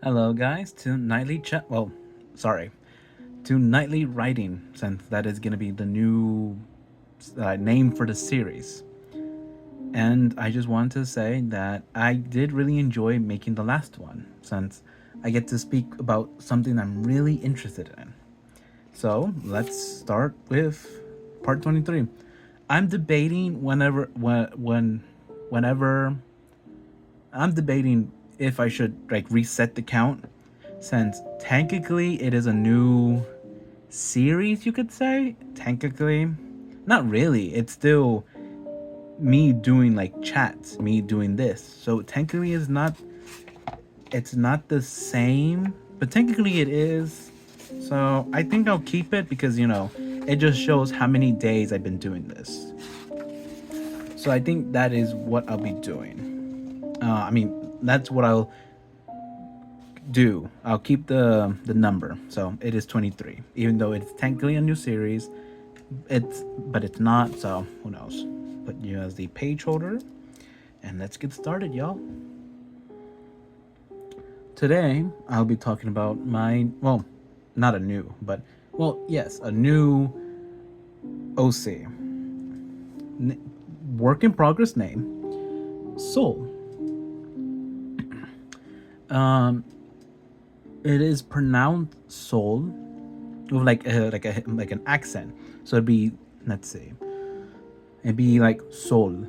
Hello, guys, to nightly chat. Well, sorry, to nightly writing, since that is going to be the new name for the series. And I just wanted to say that I did really enjoy making the last one, since I get to speak about something I'm really interested in. So let's start with part 23. I'm debating whenever I'm debating if I should like reset the count, since technically it is a new series, you could say. Technically, not really. It's still me doing like chats, me doing this. So technically, it's not the same, but technically it is. So I think I'll keep it because it just shows how many days I've been doing this. So I think that is what I'll be doing. That's what I'll do. I'll keep the number. So it is 23. Even though it's technically a new series, it's not, so who knows. Put you as the page holder and let's get started, y'all. Today I'll be talking about my not a new, but yes, a new OC. Work in progress name. Soul. It is pronounced soul with like an accent. So it'd be, let's see, it'd be like sol,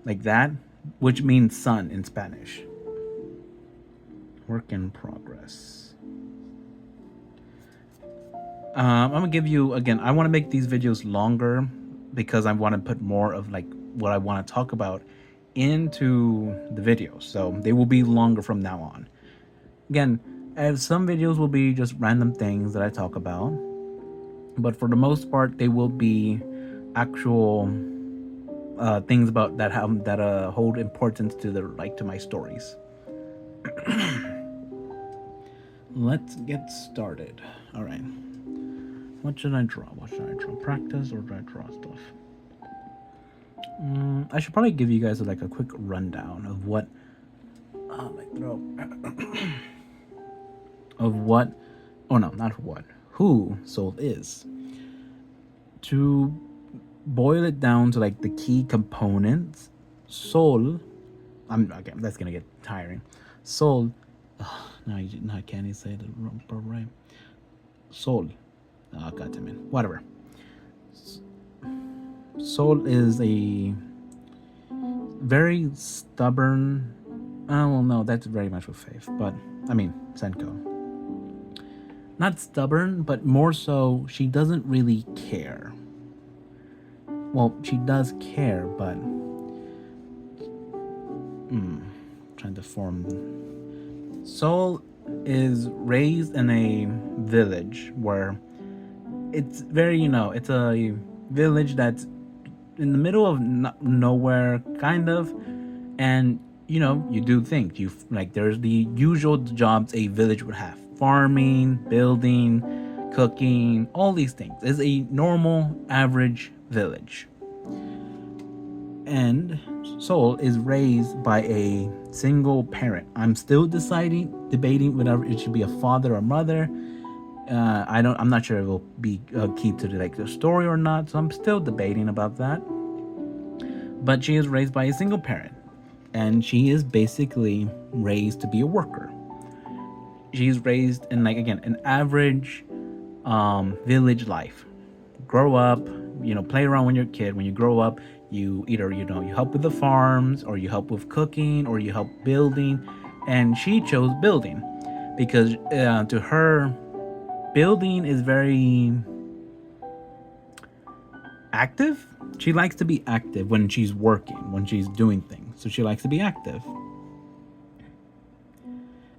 like that, which means sun in Spanish. Work in progress. I'm gonna give you again. I want to make these videos longer because I want to put more of like what I want to talk about into the videos, so they will be longer from now on. Again, some videos will be just random things that I talk about, but for the most part, they will be actual things about that hold importance to to my stories. Let's get started. All right. What should I draw? Practice or should I draw stuff? I should probably give you guys like a quick rundown of what. My throat. Of what? Oh no, not what. Who Soul is. To boil it down to like the key components, Soul. Okay. That's gonna get tiring. Soul. Now I can't even say the right. Soul. Oh, God damn it. Whatever. Soul is a very stubborn. Well, no, that's very much with Faith, but I mean Senko. Not stubborn, but more so, she doesn't really care. Well, she does care, but trying to form. Soul is raised in a village where it's very, it's a village that's in the middle of nowhere, kind of, and you do things. You like there's the usual jobs a village would have: farming, building, cooking, all these things. It's a normal, average village. And Soul is raised by a single parent. I'm still debating whether it should be a father or mother. I'm not sure it will be key to the story or not. So I'm still debating about that. But she is raised by a single parent, and she is basically raised to be a worker. She's raised in an average village life. Grow up, play around when you're a kid. When you grow up, you either you help with the farms, or you help with cooking, or you help building. And she chose building because to her, building is very active. She likes to be active when she's working, when she's doing things. So she likes to be active.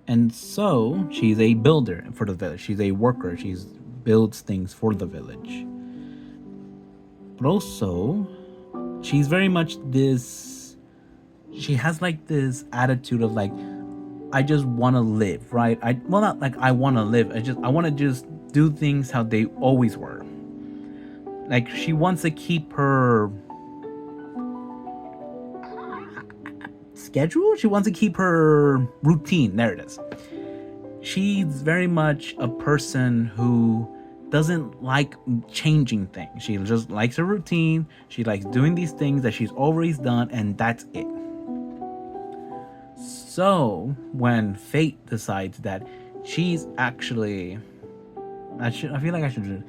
And so she's a builder for the village. She's a worker. She builds things for the village. But also, she's very much this. She has like this attitude of like, I just want to live, right? Not like I want to live. I want to just do things how they always were. Like she wants to keep her schedule. She wants to keep her routine. There it is. she's very much a person who doesn't like changing things. She just likes her routine. She likes doing these things that she's always done, and that's it. So when Fate decides that she's actually, I feel like I should.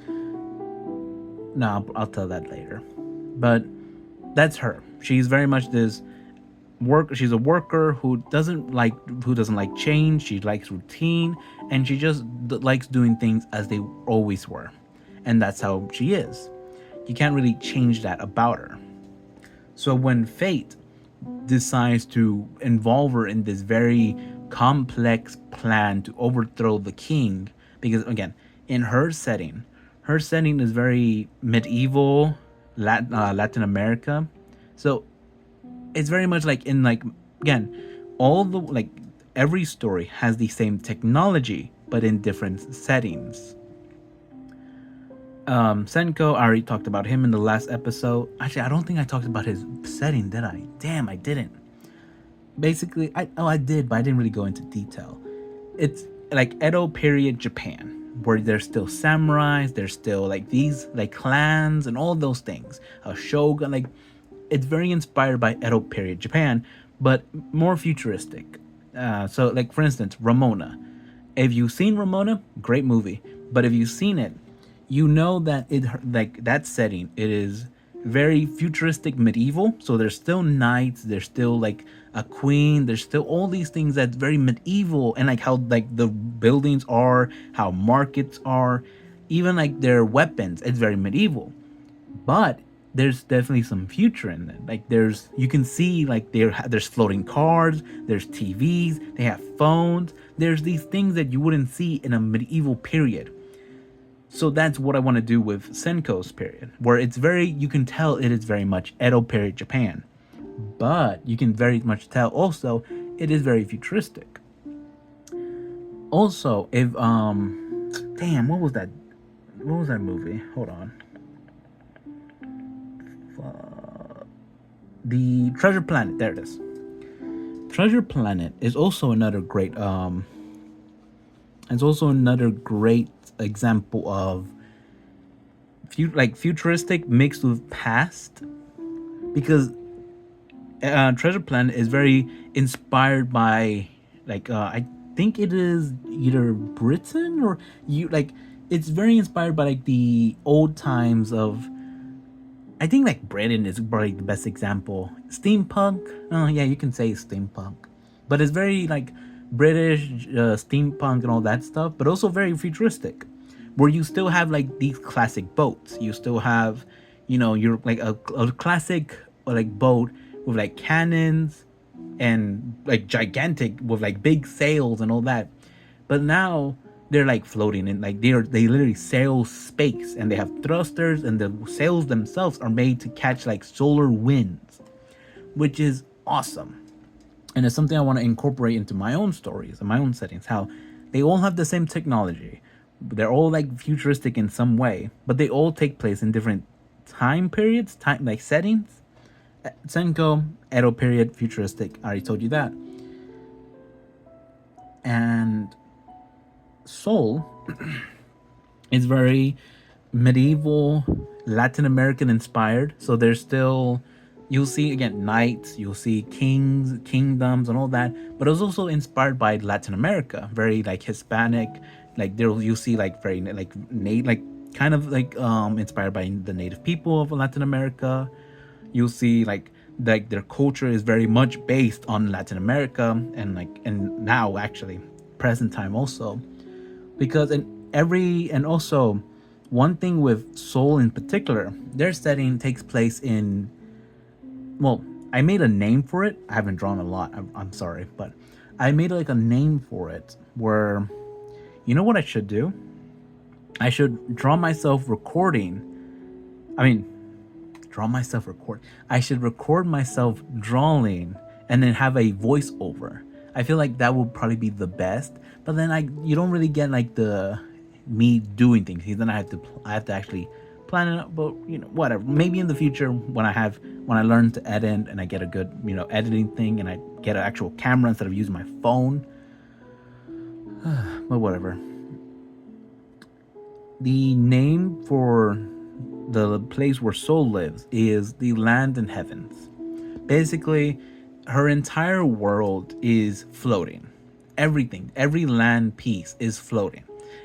No, I'll tell that later. But that's her. She's very much this she's a worker who doesn't like change. She likes routine, and she just likes doing things as they always were, and that's how she is. You can't really change that about her. So when Fate decides to involve her in this very complex plan to overthrow the king, because again, in her setting is very medieval Latin America. So it's very much like in like, again, all the like every story has the same technology but in different settings. Senko, I already talked about him in the last episode. Actually, I don't think I talked about his setting, did I? Damn, I didn't. Basically, I did, but I didn't really go into detail. It's like Edo period Japan, where there's still samurais, there's still like these like clans and all those things. A shogun, like it's very inspired by Edo period Japan, but more futuristic. So, like for instance, Ramona. If you've seen Ramona, great movie. But if you've seen it, you know that it like that setting. It is very futuristic, medieval. So there's still knights. There's still like a queen. There's still all these things that's very medieval, and like how like the buildings are, how markets are, even like their weapons. It's very medieval, but there's definitely some future in it. Like you can see like there's floating cars, there's TVs, they have phones. There's these things that you wouldn't see in a medieval period. So that's what I want to do with Senko's period, where you can tell it is very much Edo period Japan, but you can very much tell also it is very futuristic. Also, if damn, what was that? What was that movie? Hold on. The Treasure Planet. There it is. Treasure Planet is also another great. It's also another great example of futuristic mixed with past, because Treasure Planet is very inspired by I think it is either Britain or it's very inspired by like the old times of. I think like Britain is probably the best example. Steampunk, oh yeah, you can say steampunk, but it's very like British steampunk and all that stuff, but also very futuristic, where you still have like these classic boats. You still have, you're like a classic like boat with like cannons and like gigantic with like big sails and all that, but now they're like floating in like they literally sail space, and they have thrusters, and the sails themselves are made to catch like solar winds, which is awesome. And it's something I want to incorporate into my own stories and my own settings, how they all have the same technology. They're all like futuristic in some way, but they all take place in different time periods, like settings. Senko, Edo period, futuristic. I already told you that. And Soul is very medieval, Latin American inspired. So there's still, you'll see again knights, you'll see kings, kingdoms, and all that. But it was also inspired by Latin America, very like Hispanic. Like you'll see like very like kind of like inspired by the native people of Latin America. You'll see like their culture is very much based on Latin America, and now actually present time also, because and also one thing with Soul in particular, their setting takes place in, well, I made a name for it. I haven't drawn a lot. I'm sorry, but I made like a name for it where, you know what I should do? I should draw myself recording. I should record myself drawing and then have a voiceover. I feel like that would probably be the best. But then you don't really get like the me doing things. Then I have to actually plan it out. But whatever. Maybe in the future when I learn to edit and I get a good editing thing, and I get an actual camera instead of using my phone. but whatever. The name for the place where Soul lives is the land in heavens. Basically, her entire world is floating. Everything, every land piece is floating.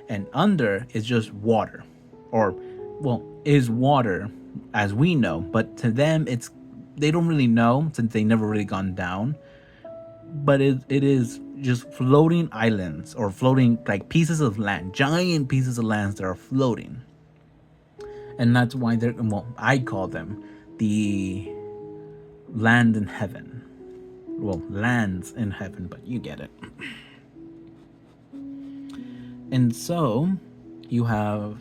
And under is just water. Or, well, is water as we know, but to them they don't really know since they never really gone down. But it is just floating islands or floating like pieces of land, giant pieces of land that are floating. And that's why they're, well, I call them the land in heaven. Well, lands in heaven, but you get it. And so you have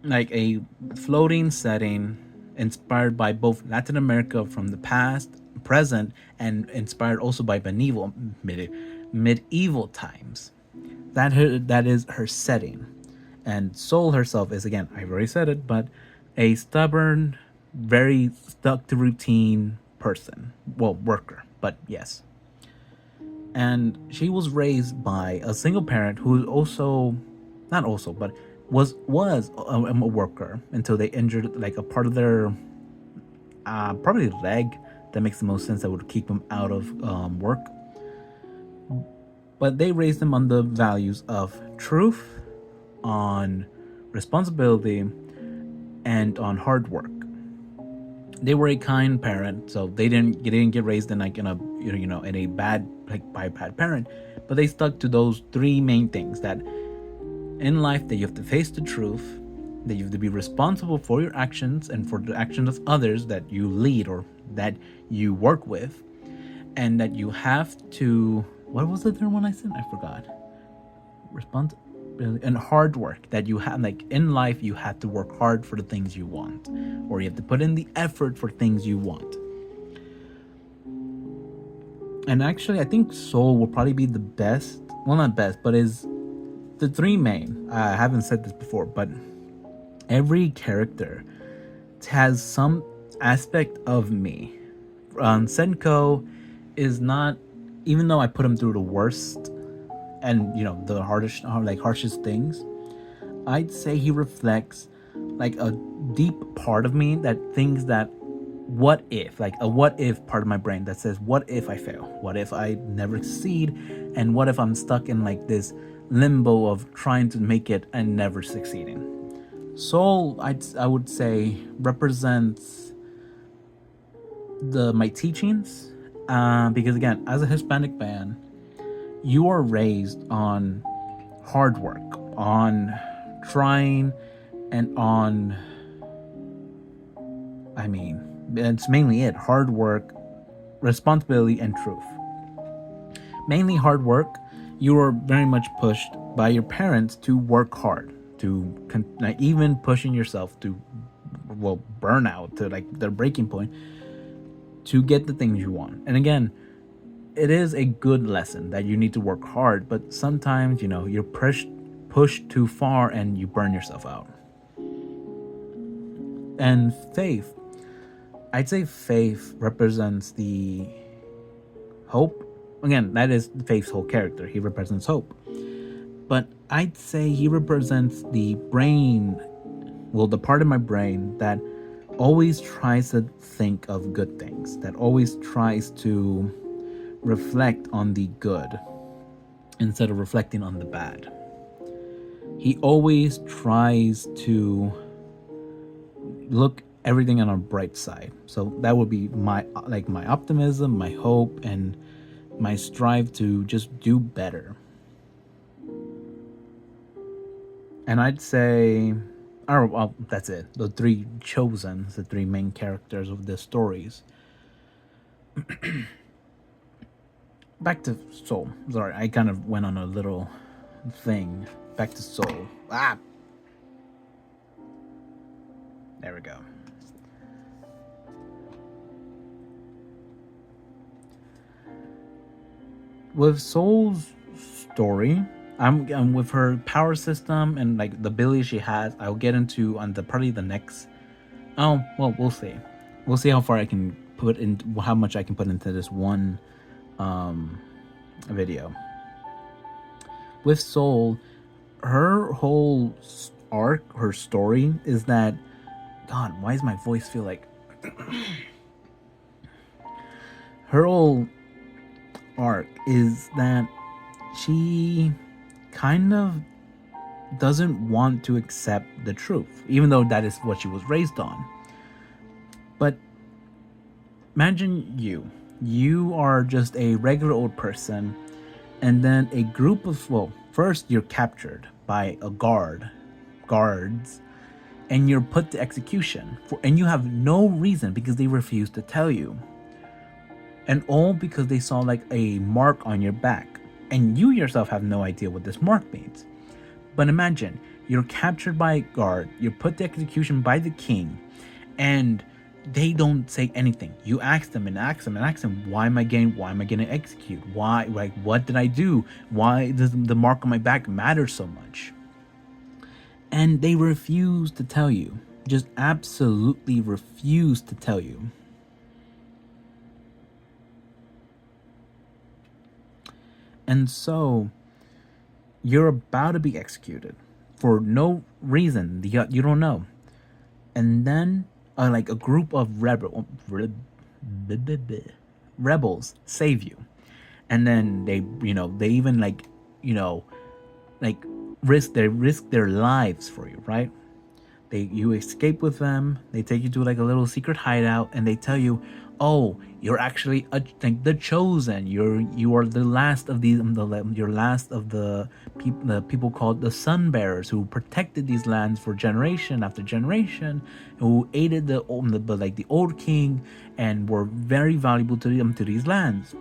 like a floating setting inspired by both Latin America from the past, present, and inspired also by medieval times. That is her setting. And Soul herself is, again, I've already said it, but a stubborn, very stuck to routine person. Well, worker, but yes. And she was raised by a single parent who also, not also, but was a worker until they injured like a part of their probably leg. That makes the most sense. That would keep them out of work. But they raised them on the values of truth, on responsibility, and on hard work. They were a kind parent, so they didn't get raised in like in a in a bad by a bad parent, but they stuck to those three main things: that in life that you have to face the truth, that you have to be responsible for your actions and for the actions of others that you lead or that you work with, and that you have to, what was the third one I said? I forgot. Responsibility and hard work, that you have, like in life you have to work hard for the things you want, or you have to put in the effort for things you want. And actually I think Soul will probably be the best, well, not best, but is the three main. I haven't said this before, but every character has some aspect of me. Senko is not, even though I put him through the worst and the harshest things, I'd say he reflects like a deep part of me that thinks that what if, like a what if part of my brain that says, what if I fail, what if I never succeed, and what if I'm stuck in like this limbo of trying to make it and never succeeding. Soul, I would say, represents my teachings, because again, as a Hispanic man, you are raised on hard work, on trying, and on, I mean, it's mainly it: hard work, responsibility, and truth. Mainly hard work. You are very much pushed by your parents to work hard, to like, even pushing yourself to, well, burnout, to like their breaking point, to get the things you want. And again, it is a good lesson that you need to work hard, but sometimes you're pushed too far and you burn yourself out. And faith, I'd say faith represents the hope. Again, that is Faith's whole character. He represents hope. But I'd say he represents the brain, well, the part of my brain that always tries to think of good things, that always tries to reflect on the good instead of reflecting on the bad. He always tries to look everything on a bright side. So that would be my optimism, my hope, and my strive to just do better. And I'd say, oh, well, that's it. The three chosen, the three main characters of the stories. Back to Soul. Sorry, I kind of went on a little thing. Back to Soul. There we go. With Soul's story, I'm with her power system and like the ability she has. I'll get into on probably the next. Oh, well, we'll see. We'll see how far I can put in, how much I can put into this one video. with Soul, her whole arc, her story is that, God, why does my voice feel like her whole arc is that she kind of doesn't want to accept the truth, even though that is what she was raised on. But imagine you are just a regular old person, and then a group of, well, first you're captured by a guards, and you're put to execution and you have no reason because they refuse to tell you, and all because they saw like a mark on your back, and you yourself have no idea what this mark means. But imagine you're captured by a guard, you're put to execution by the king, and they don't say anything. You ask them and ask them and ask them, why am I getting executed? Why, like, what did I do? Why does the mark on my back matter so much? And they refuse to tell you. Just absolutely refuse to tell you. And so you're about to be executed for no reason you don't know. And then like a group of rebels save you. And then they even like risk their lives for you, right? You escape with them. They take you to like a little secret hideout, and they tell you, "Oh, you're actually like the chosen. You are the last of these. You're last of the people called the Sun Bearers, who protected these lands for generation after generation, who aided the old king, and were very valuable to them, to these lands."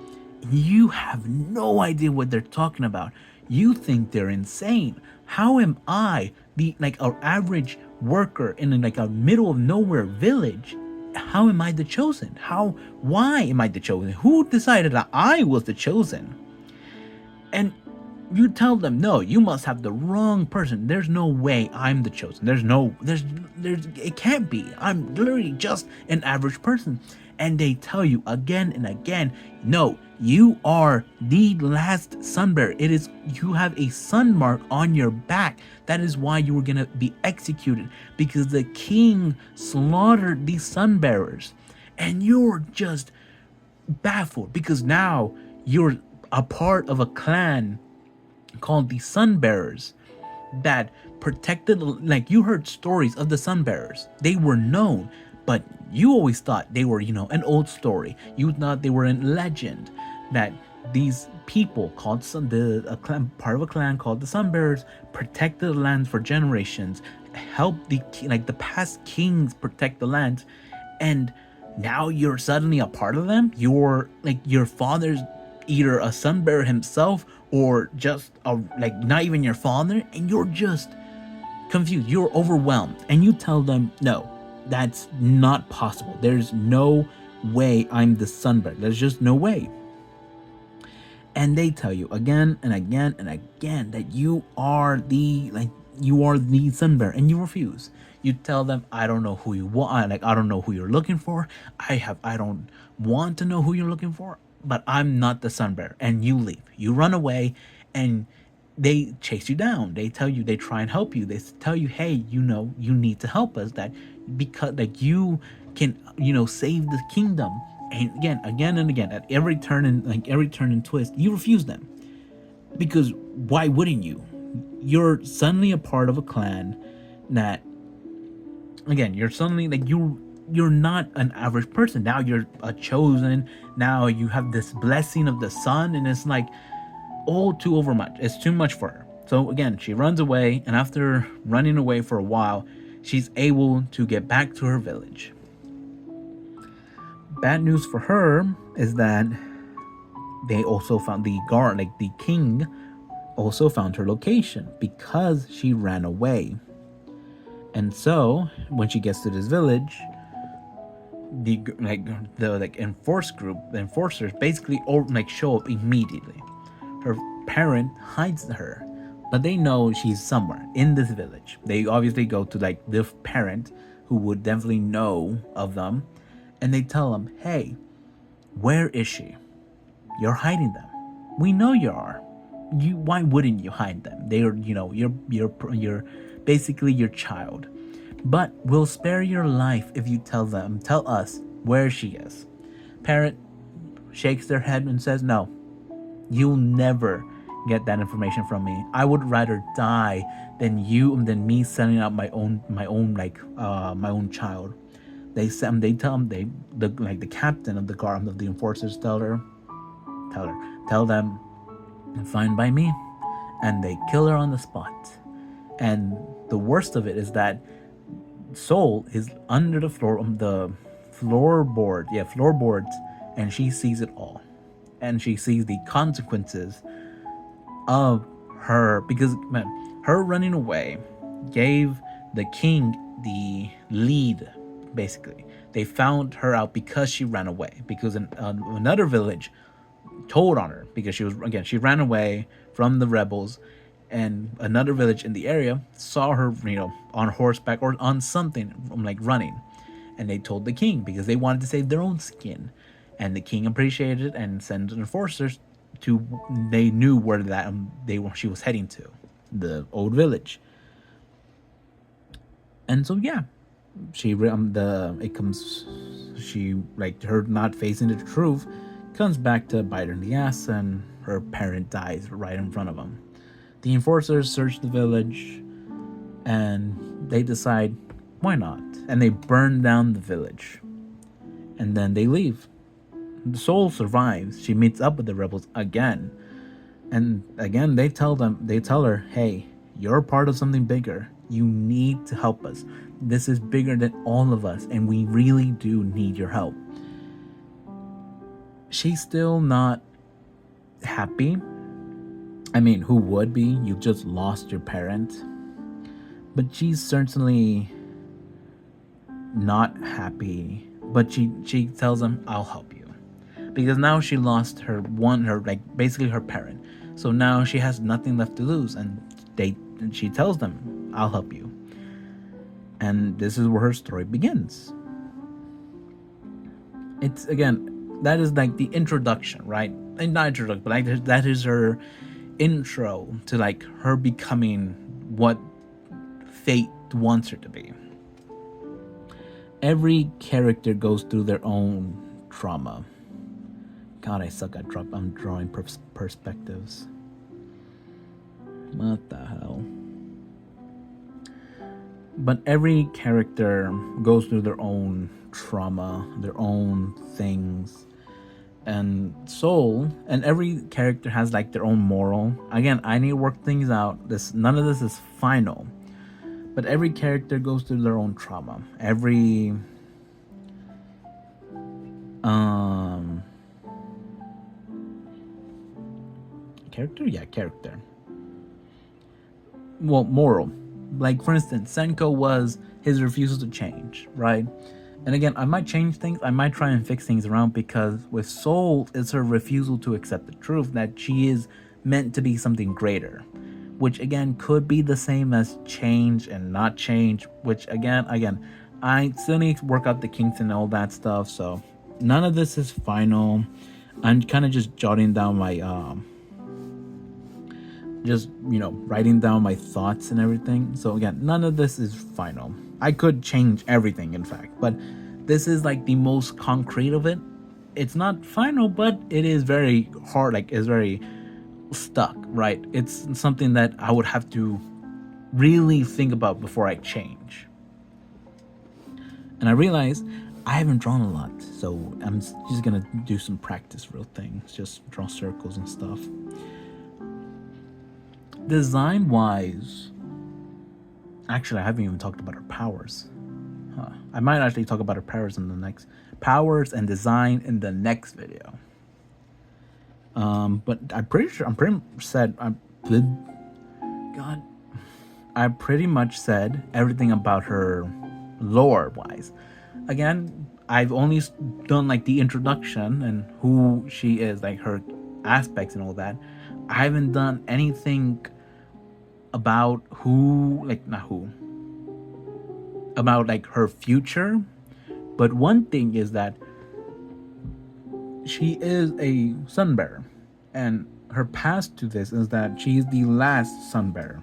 You have no idea what they're talking about. You think they're insane. How am I, the like our average worker in like a middle of nowhere village? How am I the chosen? Why am I the chosen? Who decided that I was the chosen? And you tell them, no, you must have the wrong person. There's no way I'm the chosen. It can't be. I'm literally just an average person. And they tell you again and again, no, you are the last Sunbearer. You have a sun mark on your back. That is why you were gonna be executed, because the king slaughtered these Sunbearers. And you're just baffled because now you're a part of a clan called the Sunbearers that protected, like, you heard stories of the Sunbearers. They were known, but you always thought they were, an old story. You thought they were a legend, that these people called part of a clan called the Sunbearers protected the lands for generations, helped the past kings protect the lands, and now you're suddenly a part of them. You're like, your father's either a Sunbearer himself or just not even your father, and you're just confused. You're overwhelmed, and you tell them, no, that's not possible. There's no way I'm the Sunbearer. There's just no way. And they tell you again and again and again that you are the Sunbearer, and you refuse. You tell them, I don't know who you want. I don't know who you're looking for. I don't want to know who you're looking for, but I'm not the Sunbearer. And you leave. You run away, and they chase you down. They try and help you. They tell you, hey, you need to help us, because you can, save the kingdom. And again and again, at every turn and twist, you refuse them. Because why wouldn't you? You're suddenly a part of a clan that, again, you're suddenly you're not an average person. Now you're a chosen. Now you have this blessing of the sun, and it's like all too overmuch. It's too much for her. So again, she runs away, and after running away for a while, she's able to get back to her village. Bad news for her is that they also found the king also found her location because she ran away. And so when she gets to this village, the enforcers basically show up immediately. Her parent hides her, but they know she's somewhere in this village. They obviously go to the parent, who would definitely know of them, and they tell him, hey, where is she? You're hiding them. We know you are. why wouldn't you hide them? They are, you're basically your child. But we'll spare your life if you tell us where she is. Parrot shakes their head and says, no, you'll never get that information from me. I would rather die than me sending out my own child. They tell him, the captain of the guard of the enforcers tell them, fine by me, and they kill her on the spot. And the worst of it is that Soul is under the floorboards, and she sees it all, and she sees the consequences of her, because man, her running away gave the king the lead. Basically, they found her out because she ran away, because another village told on her, because she ran away from the rebels, and another village in the area saw her, on horseback or on something, like running, and they told the king because they wanted to save their own skin, and the king appreciated it and sent enforcers to. They knew where she was heading to, the old village, and so yeah, she her not facing the truth comes back to bite her in the ass, and her parent dies right in front of them. The enforcers search the village, and they decide, why not? And they burn down the village. And then they leave. The Soul survives. She meets up with the rebels again. And again, they tell her, hey, you're part of something bigger. You need to help us. This is bigger than all of us, and we really do need your help. She's still not happy. I mean, who would be? You just lost your parent. But she's certainly not happy. But she tells him, I'll help you. Because now she lost basically her parent. So now she has nothing left to lose. And she tells them, I'll help you. And this is where her story begins. It's, again, that is like the introduction, right? And not introduction, but that is her intro to her becoming what fate wants her to be. Every character goes through their own trauma. God, I suck at drawing perspectives. What the hell? But every character goes through their own trauma, their own things. And Soul, and every character has their own moral. Again, I need to work things out. None of this is final, but every character goes through their own trauma. Every character. Well, moral. For instance, Senko was his refusal to change, right? And again, I might change things. I might try and fix things around, because with Soul, it's her refusal to accept the truth that she is meant to be something greater, which again could be the same as change and not change, which again, I still need to work out the kinks and all that stuff. So none of this is final. I'm kind of just jotting down my, writing down my thoughts and everything. So again, none of this is final. I could change everything, in fact, but this is the most concrete of it. It's not final, but it is very hard. It's very stuck, right? It's something that I would have to really think about before I change. And I realize I haven't drawn a lot, so I'm just gonna do some practice real things, just draw circles and stuff. Design wise, actually, I haven't even talked about her powers. I might actually talk about her powers powers and design in the next video. But I pretty much said everything about her lore wise. Again, I've only done the introduction and who she is, her aspects and all that. I haven't done anything about about her future. But one thing is that she is a sun bearer, and her past to this is that she's the last sun bearer,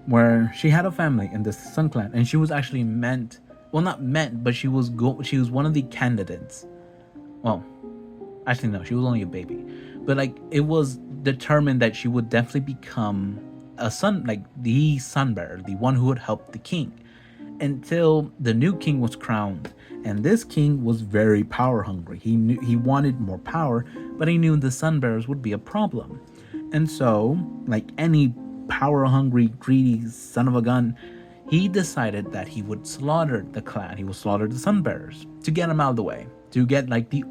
where she had a family in this Sun Clan, and she was actually meant, well, not meant, but she was one of the candidates. Well, actually no, she was only a baby, but like it was determined that she would definitely become a son, like the sun bearer, the one who would help the king, until the new king was crowned. And this king was very power hungry. He wanted more power, but he knew the sun bearers would be a problem. And so, like any power hungry, greedy son of a gun, he decided that he would slaughter the clan. He would slaughter the sun bearers to get them out of the way, to get like the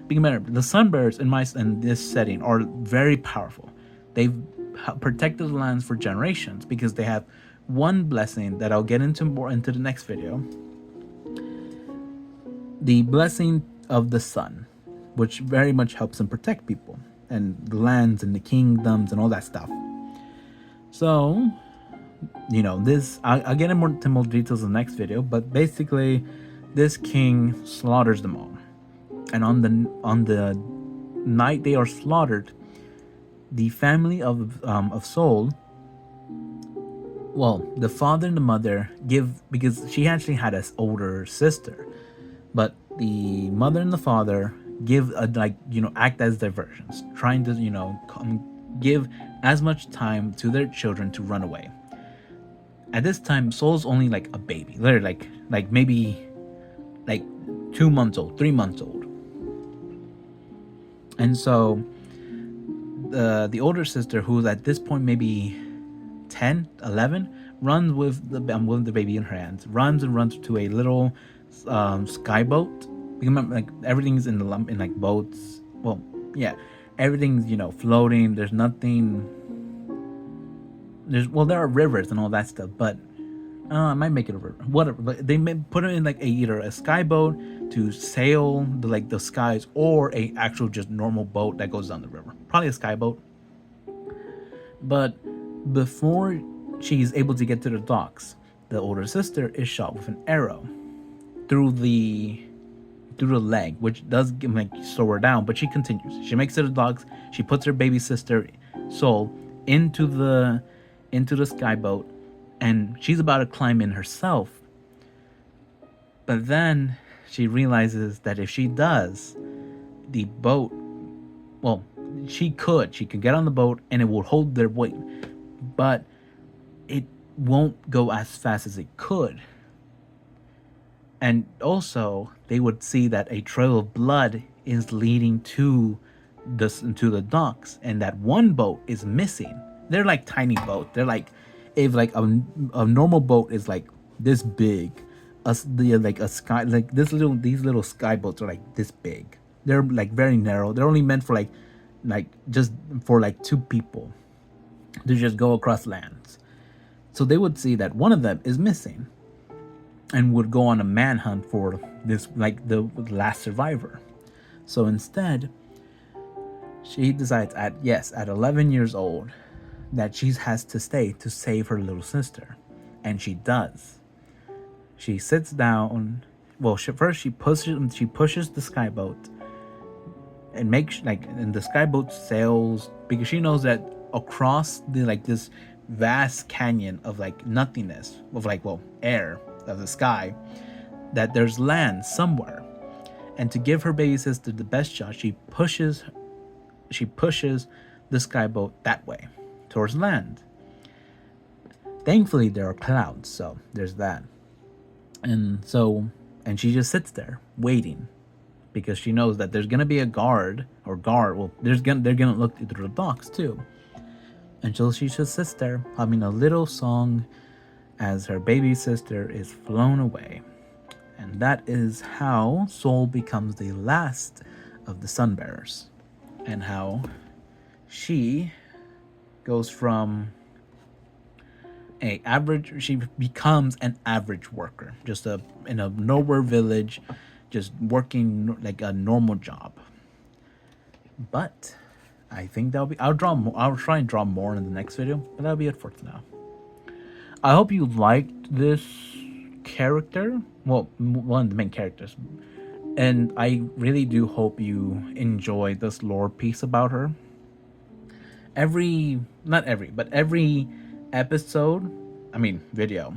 the sun bearers in this setting are very powerful. They've protected the lands for generations because they have one blessing that I'll get into more into the next video. The blessing of the sun, which very much helps them protect people and the lands and the kingdoms and all that stuff. So, this I'll get into more details in the next video, but basically, this king slaughters them all, and on the night they are slaughtered, the family of Soul, well, the father and the mother because she actually had an older sister, but the mother and the father give act as diversions, trying to give as much time to their children to run away. At this time, Soul's only like a baby, literally like maybe like 2 months old, 3 months old. And so the older sister, who's at this point maybe 10, 11, runs with the baby in her hands, runs to a little skyboat. Remember, like everything's in like boats. Well, yeah, everything's floating. There's nothing. There are rivers and all that stuff, but I might make it a river. Whatever. But they may put it in like either a skyboat to sail the skies, or a actual just normal boat that goes down the river. Probably a skyboat. But before she's able to get to the docks, the older sister is shot with an arrow through the leg, which does slow her down, but she continues. She makes it to the docks. She puts her baby sister Soul into the skyboat, and she's about to climb in herself. But then she realizes that if she does, the boat, well, she could get on the boat and it will hold their weight, but it won't go as fast as it could. And also, they would see that a trail of blood is leading to the docks, and that one boat is missing. They're like tiny boats. They're like, if like a normal boat is like this big, these little sky boats are like this big. They're like very narrow. They're only meant for just for like 2 people to just go across lands. So they would see that one of them is missing, and would go on a manhunt for this, like the last survivor. So instead, she decides at 11 years old that she has to stay to save her little sister, and she does. She sits down. Well, first she pushes the skyboat, and and the skyboat sails, because she knows that across this vast canyon of nothingness, of air of the sky, that there's land somewhere. And to give her baby sister the best shot, she pushes the skyboat that way towards land. Thankfully, there are clouds, so there's that. And she just sits there waiting, because she knows that there's gonna be a guard. Well, they're gonna look through the docks too. And so she just sits there humming a little song as her baby sister is flown away. And that is how Soul becomes the last of the Sunbearers, and how she goes from she becomes an average worker, just in a nowhere village, just working like a normal job. But I think I'll try and draw more in the next video, but that'll be it for now. I hope you liked this character. Well, one of the main characters. And I really do hope you enjoy this lore piece about her. not every, but every episode, I mean video,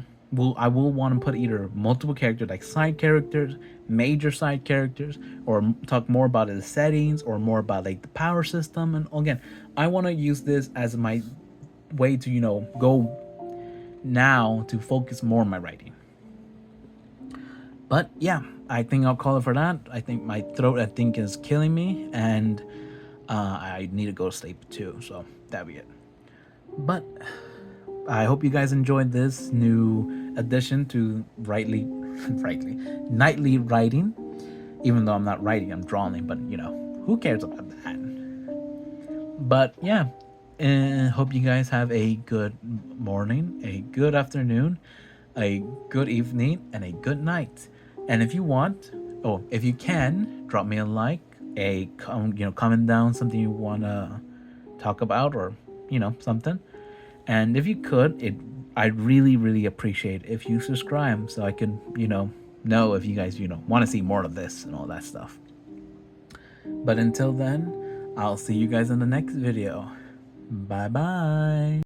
I will want to put either multiple characters, like side characters, major side characters, or talk more about the settings or more about like the power system. And again, I want to use this as my way to go now to focus more on my writing. But yeah, I think I'll call it for that. I think my throat, I think, is killing me, and I need to go to sleep too. So that'll be it. But I hope you guys enjoyed this new addition to rightly nightly writing. Even though I'm not writing, I'm drawing. But who cares about that? But yeah, and hope you guys have a good morning, a good afternoon, a good evening, and a good night. And if you want, if you can, drop me a like, comment down something you wanna talk about, or something. And if you could, I'd really really appreciate if you subscribe, so I can know if you guys want to see more of this and all that stuff. But until then, I'll see you guys in the next video. Bye bye.